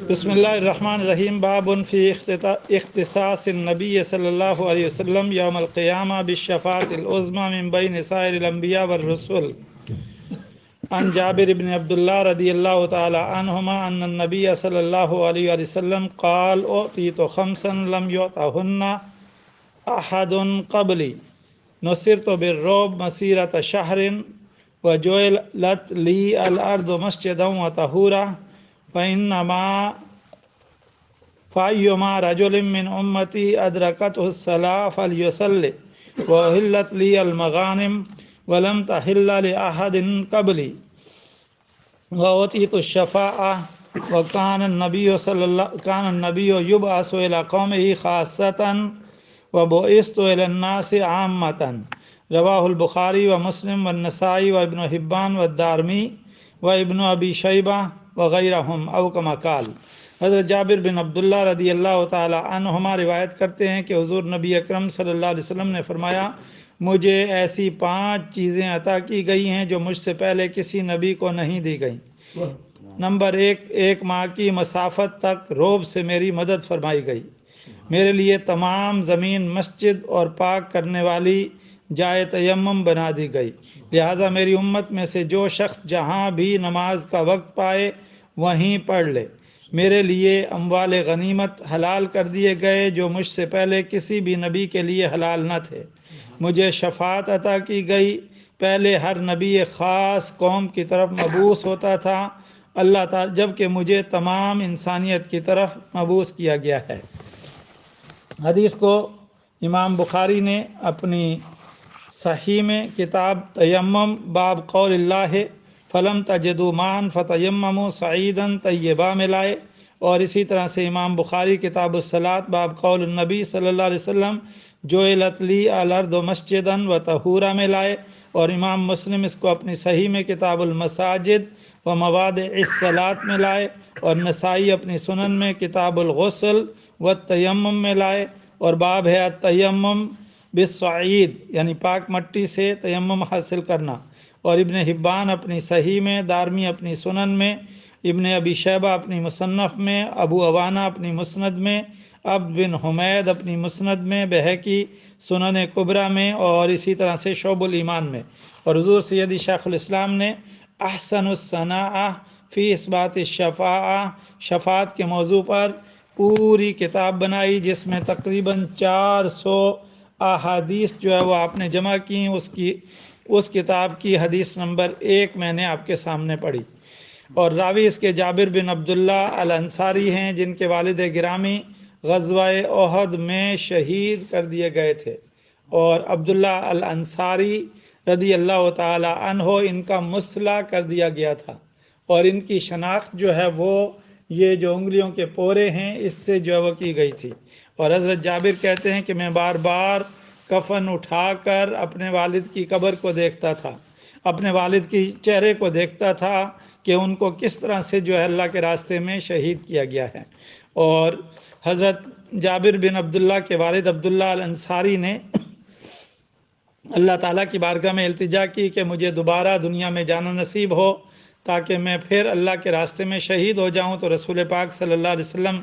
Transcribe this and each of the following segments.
بسم اللہ الرحمن الرحیم باب فی اختصاص النبی صلی اللہ علیہ وسلم یوم القیامہ بالشفاعۃ العظمی من بین سائر الانبیاء والرسل عن جابر بن عبداللہ رضی اللہ تعالی عنہما ان النبی صلی اللہ علیہ وسلم قال اعطیت خمسا لم یعطہن احد قبلی نصرت بالرعب مسیرۃ شہر وجعلت لی الارض مسجدا وطہورا فَأَيُّمَا رَجُلٍ مِّنْ أُمَّتِي أَدْرَكَتْهُ الصَّلَاةُ فَلْيُصَلِّ وَأُحِلَّتْ لِيَ الْمَغَانِمُ وَلَمْ تَحِلَّ لِأَحَدٍ قَبْلِي وَأُوتِيتُ الشَّفَاعَةَ وَكَانَ النَّبِيُّ يُبْعَثُ إِلَى قَوْمِهِ خَاصَّةً وَبُعِثْتُ إِلَى النَّاسِ عَامَّةً رواہ البخاری و مسلم والنسائی و ابن حبان والدارمی و ابن ابی شیبہ وغیرہم او کما قال۔ حضرت جابر بن عبداللہ رضی اللہ تعالی عنہما روایت کرتے ہیں کہ حضور نبی اکرم صلی اللہ علیہ وسلم نے فرمایا، مجھے ایسی 5 چیزیں عطا کی گئی ہیں جو مجھ سے پہلے کسی نبی کو نہیں دی گئیں۔ نمبر 1، 1 ماہ کی مسافت تک رعب سے میری مدد فرمائی گئی۔ میرے لیے تمام زمین مسجد اور پاک کرنے والی جائے تیمم بنا دی گئی، لہٰذا میری امت میں سے جو شخص جہاں بھی نماز کا وقت پائے وہیں پڑھ لے۔ میرے لیے اموال غنیمت حلال کر دیے گئے جو مجھ سے پہلے کسی بھی نبی کے لیے حلال نہ تھے۔ مجھے شفاعت عطا کی گئی۔ پہلے ہر نبی خاص قوم کی طرف مبعوث ہوتا تھا اللہ تعالی، جبکہ مجھے تمام انسانیت کی طرف مبعوث کیا گیا ہے۔ حدیث کو امام بخاری نے اپنی صحیح میں کتاب تیمم باب قول اللہ فلم تجدوا ماء فتیمموا صعیدا طیبا میں لائے، اور اسی طرح سے امام بخاری کتاب الصلاۃ باب قول النبی صلی اللہ علیہ وسلم جعلت لی الارض مسجدا وطہورا میں لائے، اور امام مسلم اس کو اپنی صحیح میں کتاب المساجد و مواضع الصلاۃ میں لائے، اور نسائی اپنی سنن میں کتاب الغسل والتیمم میں لائے، اور باب ہے التیمم بالصعید یعنی پاک مٹی سے تیمم حاصل کرنا، اور ابن حبان اپنی صحیح میں، دارمی اپنی سنن میں، ابن ابی شیبہ اپنی مصنف میں، ابو عوانہ اپنی مسند میں، عبد بن حمید اپنی مسند میں، بہقی سنن کبریٰ میں، اور اسی طرح سے شعب الایمان میں۔ اور حضور سیدی شیخ الاسلام نے احسن الثناء فی اثبات الشفاعہ شفاعت کے موضوع پر پوری کتاب بنائی، جس میں تقریباً 400 احادیث جو ہے وہ آپ نے جمع کی۔ اس کتاب کی حدیث نمبر 1 میں نے آپ کے سامنے پڑھی، اور راوی اس کے جابر بن عبداللہ الانصاری ہیں، جن کے والد گرامی غزوہ احد میں شہید کر دیے گئے تھے، اور عبداللہ الانصاری رضی اللہ تعالی عنہ ان کا مصلح کر دیا گیا تھا، اور ان کی شناخت جو ہے وہ یہ جو انگلیوں کے پورے ہیں اس سے جو ہے وہ کی گئی تھی۔ اور حضرت جابر کہتے ہیں کہ میں بار بار کفن اٹھا کر اپنے والد کی قبر کو دیکھتا تھا، اپنے والد کی چہرے کو دیکھتا تھا کہ ان کو کس طرح سے جو ہے اللہ کے راستے میں شہید کیا گیا ہے۔ اور حضرت جابر بن عبداللہ کے والد عبداللہ الانصاری نے اللہ تعالیٰ کی بارگاہ میں التجا کی کہ مجھے دوبارہ دنیا میں جانا نصیب ہو تاکہ میں پھر اللہ کے راستے میں شہید ہو جاؤں، تو رسول پاک صلی اللہ علیہ وسلم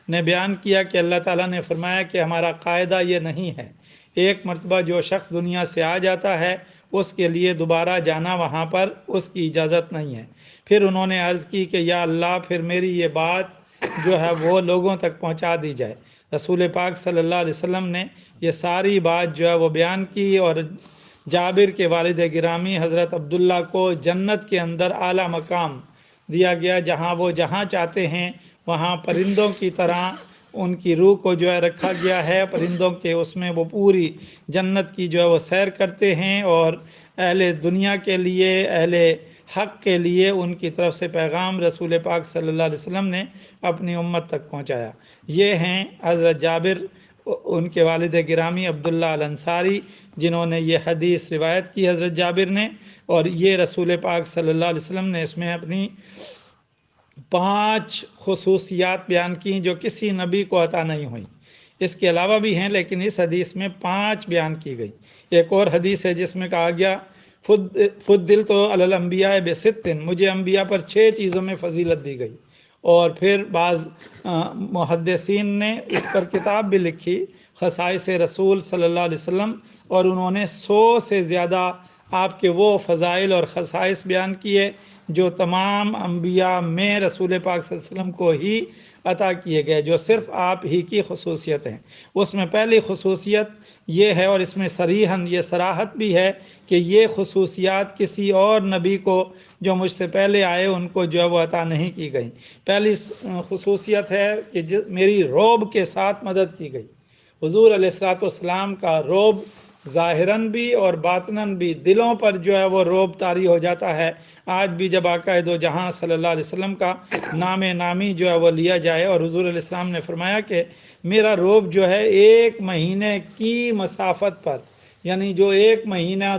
نے بیان کیا کہ اللہ تعالیٰ نے فرمایا کہ ہمارا قاعدہ یہ نہیں ہے، ایک مرتبہ جو شخص دنیا سے آ جاتا ہے اس کے لیے دوبارہ جانا وہاں پر اس کی اجازت نہیں ہے۔ پھر انہوں نے عرض کی کہ یا اللہ پھر میری یہ بات جو ہے وہ لوگوں تک پہنچا دی جائے۔ رسول پاک صلی اللہ علیہ وسلم نے یہ ساری بات جو ہے وہ بیان کی، اور جابر کے والد گرامی حضرت عبداللہ کو جنت کے اندر اعلیٰ مقام دیا گیا، جہاں وہ جہاں چاہتے ہیں وہاں پرندوں کی طرح ان کی روح کو جو ہے رکھا گیا ہے، پرندوں کے اس میں وہ پوری جنت کی جو ہے وہ سیر کرتے ہیں، اور اہل دنیا کے لیے، اہل حق کے لیے ان کی طرف سے پیغام رسول پاک صلی اللہ علیہ وسلم نے اپنی امت تک پہنچایا۔ یہ ہیں حضرت جابر، ان کے والد گرامی عبداللہ الانصاری، جنہوں نے یہ حدیث روایت کی حضرت جابر نے، اور یہ رسول پاک صلی اللہ علیہ وسلم نے اس میں اپنی 5 خصوصیات بیان کی جو کسی نبی کو عطا نہیں ہوئی۔ اس کے علاوہ بھی ہیں لیکن اس حدیث میں 5 بیان کی گئی۔ ایک اور حدیث ہے جس میں کہا گیا فضل تو الانبیاء بستن، مجھے انبیاء پر 6 چیزوں میں فضیلت دی گئی۔ اور پھر بعض محدثین نے اس پر کتاب بھی لکھی، خصائص رسول صلی اللہ علیہ وسلم، اور انہوں نے 100 سے زیادہ آپ کے وہ فضائل اور خصائص بیان کیے جو تمام انبیاء میں رسول پاک صلی اللہ علیہ وسلم کو ہی عطا کیے گئے، جو صرف آپ ہی کی خصوصیت ہیں۔ اس میں پہلی خصوصیت یہ ہے، اور اس میں صریحاً یہ صراحت بھی ہے کہ یہ خصوصیات کسی اور نبی کو جو مجھ سے پہلے آئے ان کو جو ہے وہ عطا نہیں کی گئی۔ پہلی خصوصیت ہے کہ میری رعب کے ساتھ مدد کی گئی۔ حضور علیہ الصلوۃ والسلام کا رعب ظاہراً بھی اور باطناً بھی دلوں پر جو ہے وہ رعب طاری ہو جاتا ہے۔ آج بھی جب آقا دو جہاں صلی اللہ علیہ وسلم کا نام نامی جو ہے وہ لیا جائے، اور حضور علیہ السلام نے فرمایا کہ میرا رعب جو ہے 1 مہینے کی مسافت پر، یعنی جو 1 مہینہ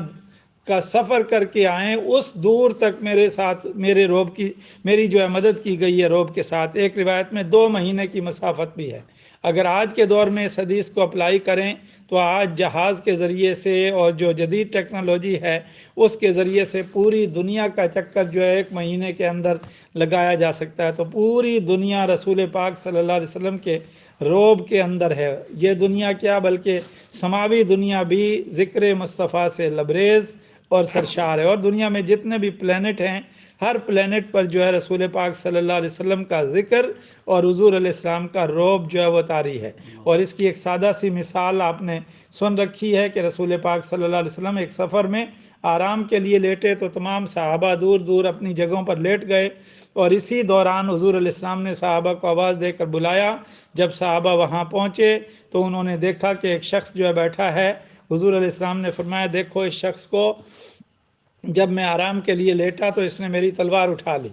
کا سفر کر کے آئیں اس دور تک میرے ساتھ میرے رعب کی میری جو ہے مدد کی گئی ہے رعب کے ساتھ۔ ایک روایت میں 2 مہینے کی مسافت بھی ہے۔ اگر آج کے دور میں اس حدیث کو اپلائی کریں تو آج جہاز کے ذریعے سے اور جو جدید ٹیکنالوجی ہے اس کے ذریعے سے پوری دنیا کا چکر جو ہے 1 مہینے کے اندر لگایا جا سکتا ہے۔ تو پوری دنیا رسول پاک صلی اللہ علیہ وسلم کے رعب کے اندر ہے۔ یہ دنیا کیا بلکہ سماوی دنیا بھی ذکر مصطفیٰ سے لبریز اور سرشار ہے، اور دنیا میں جتنے بھی پلینٹ ہیں ہر پلینٹ پر جو ہے رسول پاک صلی اللہ علیہ وسلم کا ذکر اور حضور علیہ السلام کا رعب جو ہے وہ طاری ہے۔ اور اس کی ایک سادہ سی مثال آپ نے سن رکھی ہے کہ رسول پاک صلی اللہ علیہ وسلم ایک سفر میں آرام کے لیے لیٹے تو تمام صحابہ دور دور اپنی جگہوں پر لیٹ گئے، اور اسی دوران حضور علیہ السلام نے صحابہ کو آواز دے کر بلایا۔ جب صحابہ وہاں پہنچے تو انہوں نے دیکھا کہ ایک شخص جو ہے بیٹھا ہے۔ حضور علیہ السلام نے فرمایا دیکھو اس شخص کو، جب میں آرام کے لیے لیٹا تو اس نے میری تلوار اٹھا لی،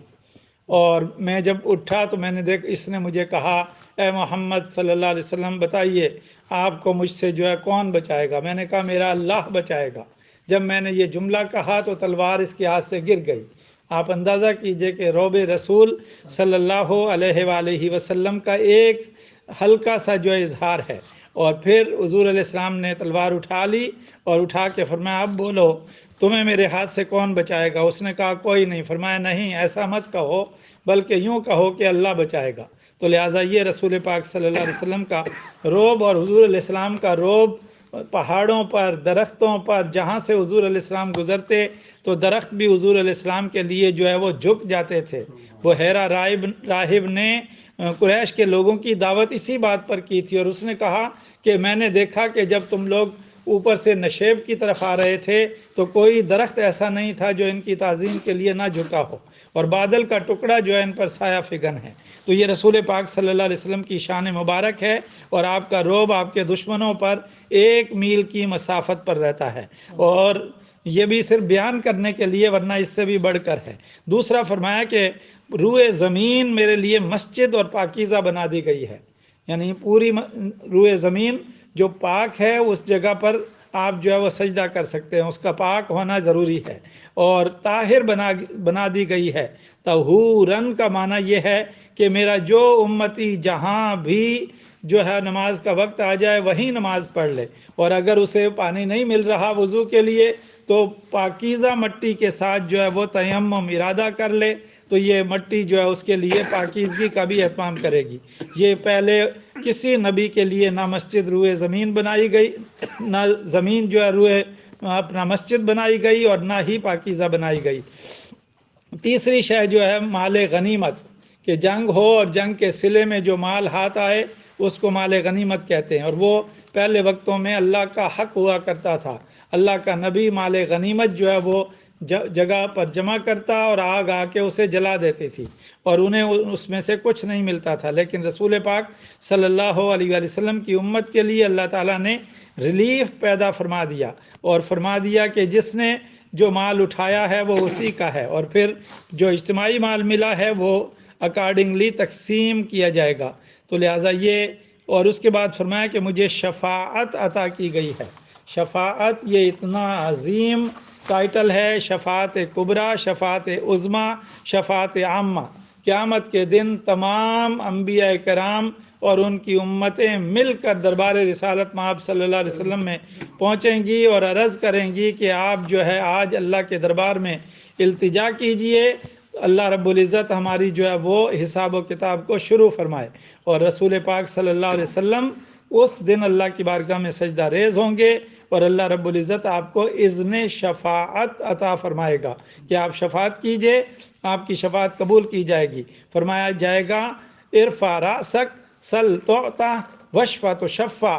اور میں جب اٹھا تو میں نے اس نے مجھے کہا اے محمد صلی اللہ علیہ وسلم بتائیے آپ کو مجھ سے جو ہے کون بچائے گا؟ میں نے کہا میرا اللہ بچائے گا۔ جب میں نے یہ جملہ کہا تو تلوار اس کے ہاتھ سے گر گئی۔ آپ اندازہ کیجئے کہ رعب رسول صلی اللہ علیہ وآلہ وسلم کا ایک ہلکا سا جو اظہار ہے۔ اور پھر حضور علیہ السلام نے تلوار اٹھا لی اور اٹھا کے فرمایا اب بولو تمہیں میرے ہاتھ سے کون بچائے گا؟ اس نے کہا کوئی نہیں۔ فرمایا نہیں ایسا مت کہو، بلکہ یوں کہو کہ اللہ بچائے گا۔ تو لہٰذا یہ رسول پاک صلی اللہ علیہ وسلم کا رعب اور حضور علیہ السلام کا رعب، پہاڑوں پر درختوں پر جہاں سے حضور علیہ السلام گزرتے تو درخت بھی حضور علیہ السلام کے لیے جو ہے وہ جھک جاتے تھے۔ وہ حیرہ راہب نے قریش کے لوگوں کی دعوت اسی بات پر کی تھی، اور اس نے کہا کہ میں نے دیکھا کہ جب تم لوگ اوپر سے نشیب کی طرف آ رہے تھے تو کوئی درخت ایسا نہیں تھا جو ان کی تعظیم کے لیے نہ جھکا ہو، اور بادل کا ٹکڑا جو ہے ان پر سایہ فگن ہے۔ تو یہ رسول پاک صلی اللہ علیہ وسلم کی شان مبارک ہے، اور آپ کا رعب آپ کے دشمنوں پر 1 میل کی مسافت پر رہتا ہے، اور یہ بھی صرف بیان کرنے کے لیے، ورنہ اس سے بھی بڑھ کر ہے۔ دوسرا فرمایا کہ روئے زمین میرے لیے مسجد اور پاکیزہ بنا دی گئی ہے، یعنی پوری روئے زمین جو پاک ہے اس جگہ پر آپ جو ہے وہ سجدہ کر سکتے ہیں، اس کا پاک ہونا ضروری ہے، اور طاہر بنا دی گئی ہے۔ طہورن کا معنی یہ ہے کہ میرا جو امتی جہاں بھی جو ہے نماز کا وقت آ جائے وہیں نماز پڑھ لے، اور اگر اسے پانی نہیں مل رہا وضو کے لیے تو پاکیزہ مٹی کے ساتھ جو ہے وہ تیمم ارادہ کر لے، تو یہ مٹی جو ہے اس کے لیے پاکیزگی کا بھی اہتمام کرے گی۔ یہ پہلے کسی نبی کے لیے نہ مسجد روئے زمین بنائی گئی، نہ زمین جو ہے روئے اپنا مسجد بنائی گئی، اور نہ ہی پاکیزہ بنائی گئی۔ تیسری شے جو ہے مال غنیمت، کہ جنگ ہو اور جنگ کے صلے میں جو مال ہاتھ آئے اس کو مال غنیمت کہتے ہیں، اور وہ پہلے وقتوں میں اللہ کا حق ہوا کرتا تھا۔ اللہ کا نبی مال غنیمت جو ہے وہ جگہ پر جمع کرتا اور آگ آ کے اسے جلا دیتی تھی، اور انہیں اس میں سے کچھ نہیں ملتا تھا، لیکن رسول پاک صلی اللہ علیہ وآلہ وسلم کی امت کے لیے اللہ تعالیٰ نے ریلیف پیدا فرما دیا، اور فرما دیا کہ جس نے جو مال اٹھایا ہے وہ اسی کا ہے، اور پھر جو اجتماعی مال ملا ہے وہ اکارڈنگلی تقسیم کیا جائے گا۔ تو لہٰذا یہ، اور اس کے بعد فرمایا کہ مجھے شفاعت عطا کی گئی ہے۔ شفاعت یہ اتنا عظیم ٹائٹل ہے، شفاعت کبریٰ، شفاعت عظمیٰ، شفاعت عامہ۔ قیامت کے دن تمام انبیاء کرام اور ان کی امتیں مل کر دربار رسالت مآب صلی اللہ علیہ وسلم میں پہنچیں گی اور عرض کریں گی کہ آپ جو ہے آج اللہ کے دربار میں التجا کیجئے، اللہ رب العزت ہماری جو ہے وہ حساب و کتاب کو شروع فرمائے۔ اور رسول پاک صلی اللہ علیہ وسلم اس دن اللہ کی بارگاہ میں سجدہ ریز ہوں گے اور اللہ رب العزت آپ کو اذن شفاعت عطا فرمائے گا کہ آپ شفاعت کیجئے، آپ کی شفاعت قبول کی جائے گی۔ فرمایا جائے گا ارفع رأسک سل تعطا واشفع تشفع،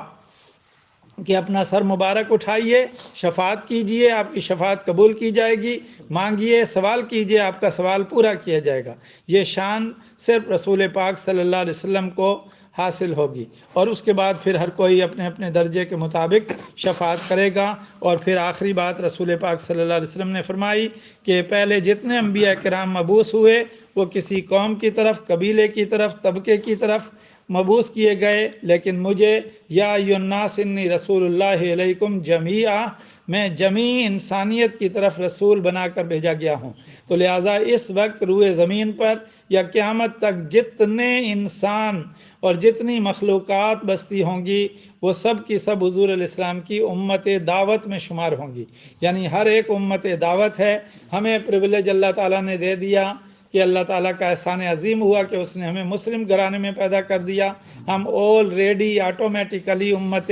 کہ اپنا سر مبارک اٹھائیے، شفاعت کیجئے، آپ کی شفاعت قبول کی جائے گی، مانگیے، سوال کیجئے، آپ کا سوال پورا کیا جائے گا۔ یہ شان صرف رسول پاک صلی اللہ علیہ وسلم کو حاصل ہوگی، اور اس کے بعد پھر ہر کوئی اپنے اپنے درجے کے مطابق شفاعت کرے گا۔ اور پھر آخری بات رسول پاک صلی اللہ علیہ وسلم نے فرمائی کہ پہلے جتنے انبیاء کرام مبعوث ہوئے وہ کسی قوم کی طرف، قبیلے کی طرف، طبقے کی طرف مبعوث کیے گئے، لیکن مجھے یا ایھا الناس انی رسول اللہ علیکم جمیعا، میں جمیع انسانیت کی طرف رسول بنا کر بھیجا گیا ہوں۔ تو لہٰذا اس وقت روئے زمین پر یا قیامت تک جتنے انسان اور جتنی مخلوقات بستی ہوں گی وہ سب کی سب حضور علیہ السلام کی امت دعوت میں شمار ہوں گی، یعنی ہر ایک امت دعوت ہے۔ ہمیں پریویلیج اللہ تعالیٰ نے دے دیا کہ اللہ تعالیٰ کا احسان عظیم ہوا کہ اس نے ہمیں مسلم گھرانے میں پیدا کر دیا۔ ہم آلریڈی آٹومیٹیکلی امت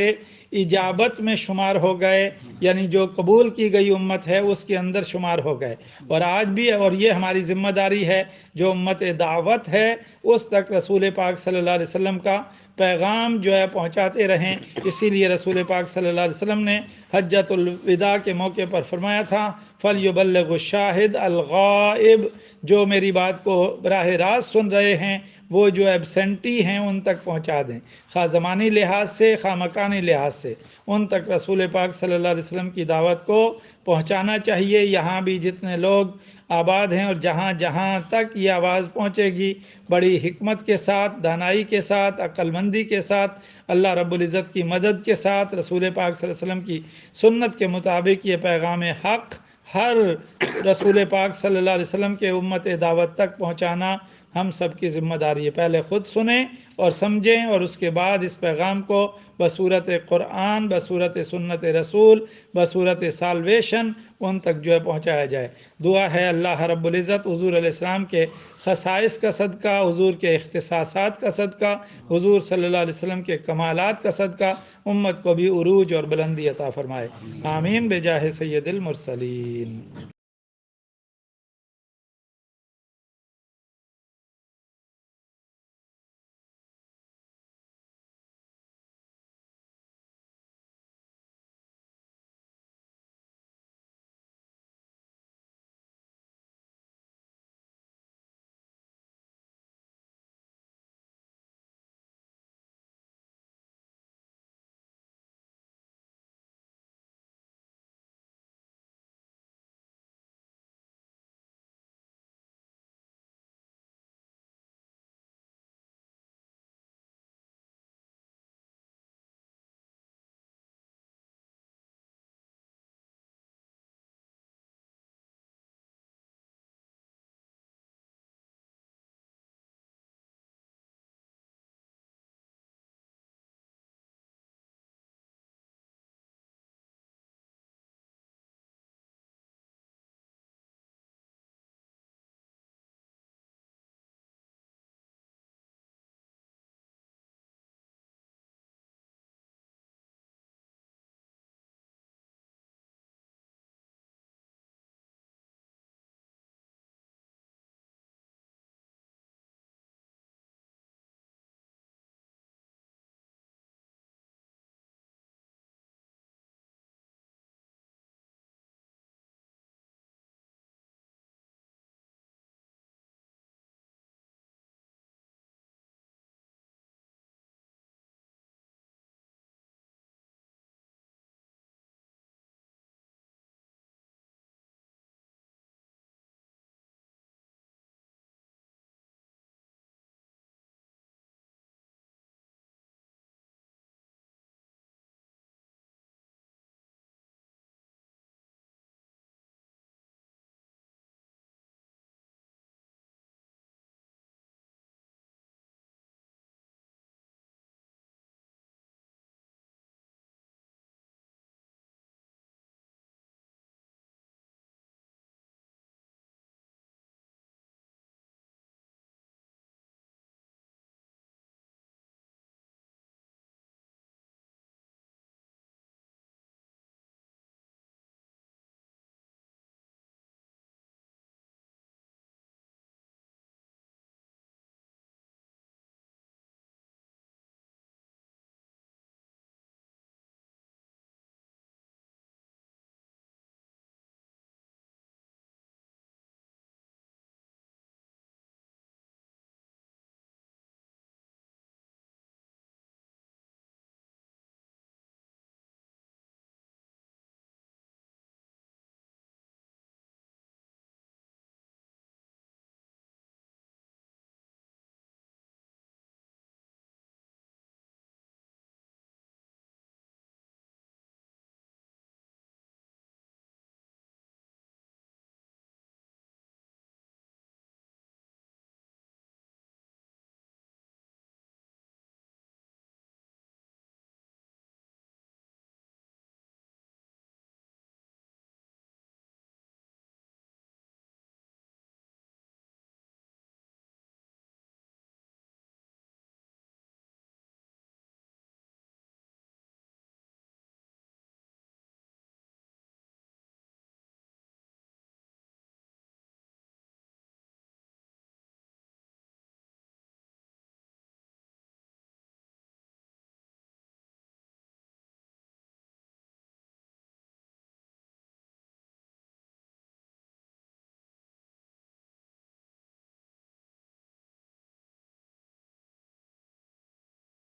اجابت میں شمار ہو گئے، یعنی جو قبول کی گئی امت ہے اس کے اندر شمار ہو گئے۔ اور آج بھی، اور یہ ہماری ذمہ داری ہے، جو امت دعوت ہے اس تک رسول پاک صلی اللہ علیہ وسلم کا پیغام جو ہے پہنچاتے رہیں۔ اسی لیے رسول پاک صلی اللہ علیہ وسلم نے حجۃ الوداع کے موقع پر فرمایا تھا فَلْيُبَلِّغُ الشَّاهِدُ الْغَائِبَ، جو میری بات کو براہ راست سن رہے ہیں وہ جو ایبسینٹی ہیں ان تک پہنچا دیں، خواہ زمانی لحاظ سے خواہ مکانی لحاظ سے، ان تک رسول پاک صلی اللہ علیہ وسلم کی دعوت کو پہنچانا چاہیے۔ یہاں بھی جتنے لوگ آباد ہیں اور جہاں جہاں تک یہ آواز پہنچے گی، بڑی حکمت کے ساتھ، دانائی کے ساتھ، عقل مندی کے ساتھ، اللہ رب العزت کی مدد کے ساتھ، رسول پاک صلی اللہ علیہ وسلم کی سنت کے مطابق یہ پیغام حق ہر رسول پاک صلی اللہ علیہ وسلم کے امت دعوت تک پہنچانا ہم سب کی ذمہ داری ہے۔ پہلے خود سنیں اور سمجھیں، اور اس کے بعد اس پیغام کو بصورت قرآن، بصورت سنت رسول، بصورت سالویشن ان تک جو ہے پہنچایا جائے۔ دعا ہے اللہ رب العزت حضور علیہ السلام کے خصائص کا صدقہ، حضور کے اختصاصات کا صدقہ، حضور صلی اللہ علیہ وسلم کے کمالات کا صدقہ امت کو بھی عروج اور بلندی عطا فرمائے۔ آمین بجاہ سید المرسلین۔